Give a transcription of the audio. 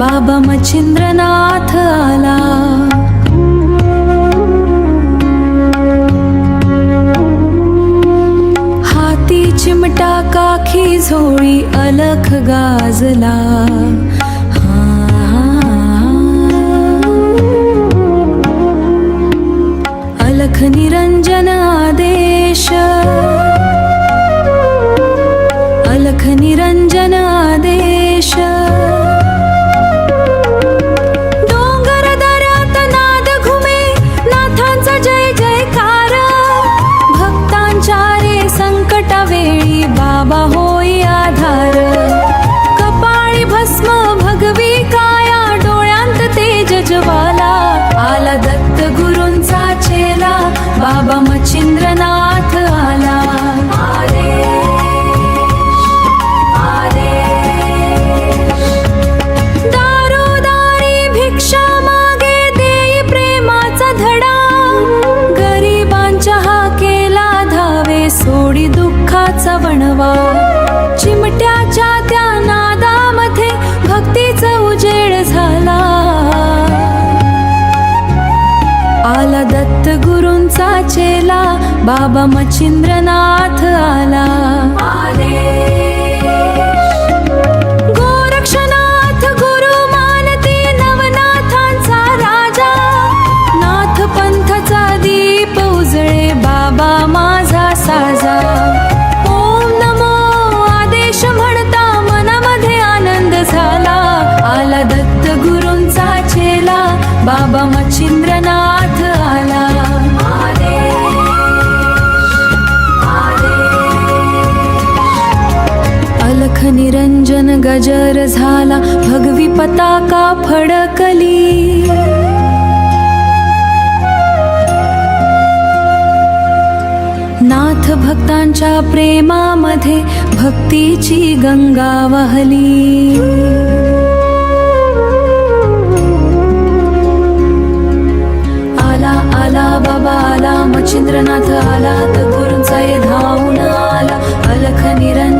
बाबा मच्छिंद्रनाथ आला. हाती चिमटा काखी झोळी अलख गाजला. अलख निरंजन आदेश, अलख निरंजन आदेश. डोंगर दऱ्यात नाद घुमे नाथांचा जय जयकार. भक्तांच्या रे संकटावेळी बाबा होई आधार. कपाळी भस्म भगवी काया डोळ्यांत तेज ज्वाला. आला दत्त गुरूंचा चेला बाबा मच्छिंद्रनाथ आला. दारोदारी भिक्षा मागे देई प्रेमाचा धडा. गरिबांच्या हा केला धावे सोडी दुःखाचा वणवा. चिमट्याच्या त्या नादामध्ये भक्तीचा उजेड झाला. आला दत्त गुरूंचा चेला बाबा मच्छिंद्रनाथ आला. गोरक्षनाथ गुरु मानती नवनाथांचा राजा. नाथ पंथचा दीप उजळे बाबा माझा साजा. ओम नमो आदेश म्हणता मनामध्ये आनंद झाला. आला दत्त गुरूंचा चेला बाबा मच्छिंद्रनाथ आला. अलख निरंजन गजर झाला भगवी पताका फडकली. नाथ भक्तांच्या प्रेमामध्ये भक्तीची गंगा वाहली. आला बाबा आला मच्छिंद्रनाथ आला. तर गुरूंचा धावून आला. अलख निरंजन